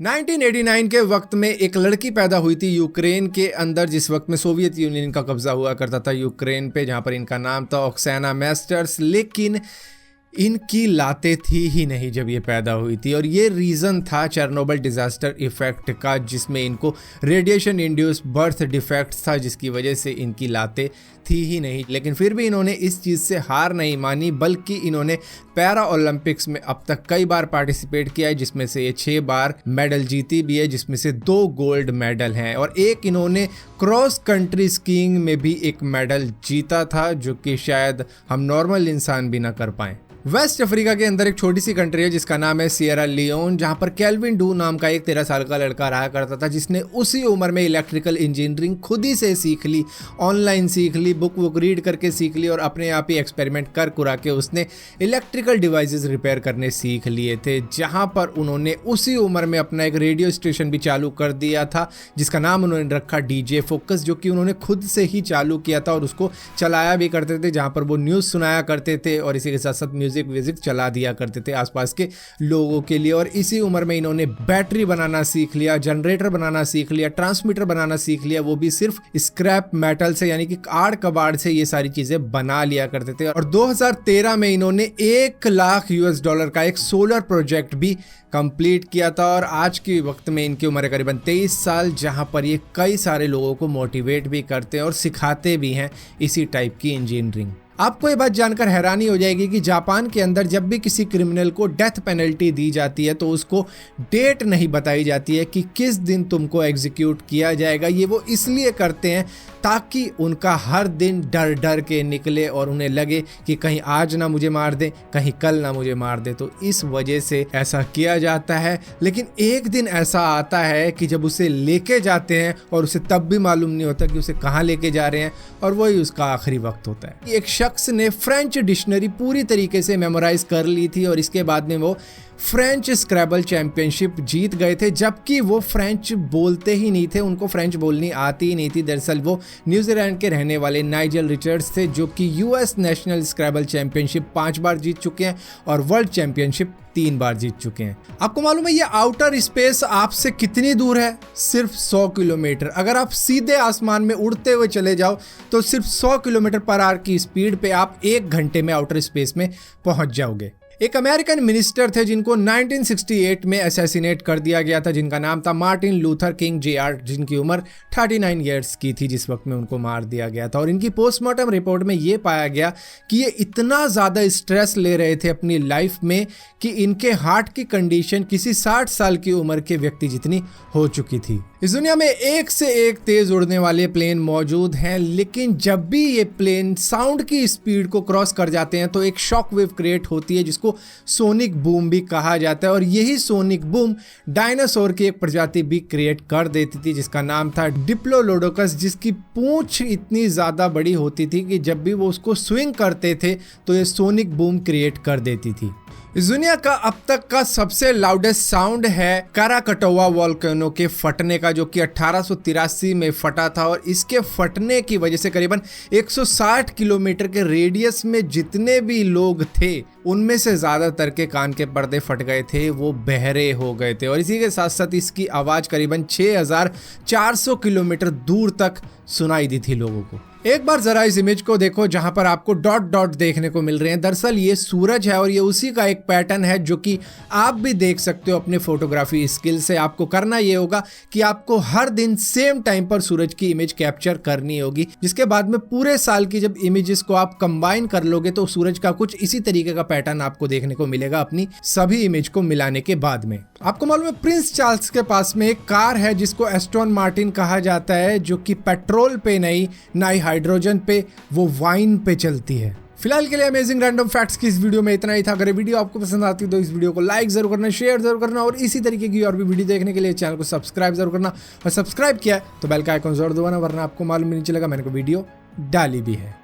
1989 के वक्त में एक लड़की पैदा हुई थी यूक्रेन के अंदर, जिस वक्त में सोवियत यूनियन का कब्जा हुआ करता था यूक्रेन पे, जहां पर इनका नाम था ऑक्साना मैस्टर्स। लेकिन इनकी लाते थी ही नहीं जब ये पैदा हुई थी, और ये रीज़न था चेरनोबिल डिज़ास्टर इफ़ेक्ट का, जिसमें इनको रेडिएशन इंड्यूस बर्थ डिफेक्ट था, जिसकी वजह से इनकी लाते थी ही नहीं। लेकिन फिर भी इन्होंने इस चीज़ से हार नहीं मानी, बल्कि इन्होंने पैरा ओलंपिक्स में अब तक कई बार पार्टिसिपेट किया है, जिसमें से ये 6 बार मेडल जीती भी है, जिसमें से 2 गोल्ड मेडल हैं, और एक इन्होंने क्रॉस कंट्री स्कीइंग में भी एक मेडल जीता था, जो कि शायद हम नॉर्मल इंसान भी ना कर पाएँ। वेस्ट अफ्रीका के अंदर एक छोटी सी कंट्री है जिसका नाम है सियरा लियोन, जहां पर केल्विन डू नाम का एक 13 साल का लड़का रहा करता था, जिसने उसी उम्र में इलेक्ट्रिकल इंजीनियरिंग खुद ही से सीख ली, ऑनलाइन सीख ली, बुक रीड करके सीख ली, और अपने आप ही एक्सपेरिमेंट कर कुरा के उसने इलेक्ट्रिकल डिवाइसेस रिपेयर करने सीख लिए थे। जहां पर उन्होंने उसी उम्र में अपना एक रेडियो स्टेशन भी चालू कर दिया था, जिसका नाम उन्होंने रखा DJ फोकस, जो कि उन्होंने खुद से ही चालू किया था और उसको चलाया भी करते थे, जहां पर वो न्यूज़ सुनाया करते थे और इसी के साथ साथ म्यूजिक चला दिया करते थे आसपास के लोगों के लिए। और इसी उम्र में इन्होंने बैटरी बनाना सीख लिया, जनरेटर बनाना सीख लिया, ट्रांसमीटर बनाना सीख लिया, वो भी सिर्फ स्क्रैप मेटल से, यानी कि आड़ कबाड़ से ये सारी चीजें बना लिया करते थे। और 2013 में इन्होंने $1 लाख का एक सोलर प्रोजेक्ट भी कंप्लीट किया था, और आज के वक्त में इनकी उम्र करीबन 23 साल, जहां पर ये कई सारे लोगों को मोटिवेट भी करते हैं और सिखाते भी हैं इसी टाइप की इंजीनियरिंग। आपको ये बात जानकर हैरानी हो जाएगी कि जापान के अंदर जब भी किसी क्रिमिनल को डेथ पेनल्टी दी जाती है तो उसको डेट नहीं बताई जाती है कि किस दिन तुमको एग्जीक्यूट किया जाएगा। ये वो इसलिए करते हैं ताकि उनका हर दिन डर डर के निकले और उन्हें लगे कि कहीं आज ना मुझे मार दे, कहीं कल ना मुझे मार दे, तो इस वजह से ऐसा किया जाता है। लेकिन एक दिन ऐसा आता है कि जब उसे लेके जाते हैं और उसे तब भी मालूम नहीं होता कि उसे कहाँ लेके जा रहे हैं, और वही उसका आखिरी वक्त होता है। एक शख्स ने फ्रेंच डिक्शनरी पूरी तरीके से मेमोराइज कर ली थी, और इसके बाद में वो फ्रेंच स्क्रैबल चैंपियनशिप जीत गए थे, जबकि वो फ्रेंच बोलते ही नहीं थे, उनको फ्रेंच बोलनी आती ही नहीं थी। दरअसल वो न्यूजीलैंड के रहने वाले नाइजल रिचर्ड्स थे, जो कि US नेशनल स्क्रैबल चैंपियनशिप 5 बार जीत चुके हैं और वर्ल्ड चैंपियनशिप 3 बार जीत चुके हैं। आपको मालूम है ये आउटर स्पेस आपसे कितनी दूर है? सिर्फ 100 किलोमीटर। अगर आप सीधे आसमान में उड़ते हुए चले जाओ तो सिर्फ 100 किलोमीटर पर आवर की स्पीड पे आप 1 घंटे में आउटर स्पेस में पहुंच जाओगे। एक अमेरिकन मिनिस्टर थे जिनको 1968 में असैसिनेट कर दिया गया था, जिनका नाम था मार्टिन लूथर किंग Jr., जिनकी उम्र 39 ईयर्स की थी जिस वक्त में उनको मार दिया गया था। और इनकी पोस्टमार्टम रिपोर्ट में ये पाया गया कि ये इतना ज़्यादा स्ट्रेस ले रहे थे अपनी लाइफ में कि इनके हार्ट की कंडीशन किसी 60 साल की उम्र के व्यक्ति जितनी हो चुकी थी। इस दुनिया में एक से एक तेज उड़ने वाले प्लेन मौजूद हैं, लेकिन जब भी ये प्लेन साउंड की स्पीड को क्रॉस कर जाते हैं तो एक शॉक वेव क्रिएट होती है, जिसको सोनिक बूम भी कहा जाता है। और यही सोनिक बूम डायनासोर की एक प्रजाति भी क्रिएट कर देती थी, जिसका नाम था डिप्लोडोकस, जिसकी पूंछ इतनी ज्यादा बड़ी होती थी कि जब भी वो उसको स्विंग करते थे तो ये सोनिक बूम क्रिएट कर देती थी। इस दुनिया का अब तक का सबसे लाउडेस्ट साउंड है काराकटोवा वोल्केनो के फटने का, जो कि 1883 में फटा था, और इसके फटने की वजह से करीबन 160 किलोमीटर के रेडियस में जितने भी लोग थे उनमें से ज़्यादातर के कान के पर्दे फट गए थे, वो बहरे हो गए थे। और इसी के साथ साथ इसकी आवाज़ करीबन 6400 किलोमीटर दूर तक सुनाई दी थी लोगों को। एक बार जरा इस इमेज को देखो जहां पर आपको डॉट डॉट देखने को मिल रहे हैं। दरअसल ये सूरज है और ये उसी का एक पैटर्न है जो कि आप भी देख सकते हो अपने फोटोग्राफी स्किल से। आपको करना ये होगा कि आपको हर दिन सेम टाइम पर सूरज की इमेज कैप्चर करनी होगी, जिसके बाद में पूरे साल की जब इमेजेस को आप कंबाइन कर लोगे तो सूरज का कुछ इसी तरीके का पैटर्न आपको देखने को मिलेगा अपनी सभी इमेज को मिलाने के बाद में। आपको मालूम है प्रिंस चार्ल्स के पास में एक कार है जिसको एस्टोन मार्टिन कहा जाता है, जो कि पेट्रोल पे नहीं ना ही हाइड्रोजन पे, वो वाइन पे चलती है। फिलहाल के लिए अमेजिंग रैंडम फैक्ट्स की इस वीडियो में इतना ही था। अगर ये वीडियो आपको पसंद आती तो इस वीडियो को लाइक जरूर करना, शेयर जरूर करना, और इसी तरीके की और भी वीडियो देखने के लिए चैनल को सब्सक्राइब जरूर करना। और सब्सक्राइब किया तो बेल का आइकन जरूर दबाना, वरना आपको मालूम नहीं चलेगा मैंने कोई वीडियो डाली भी है।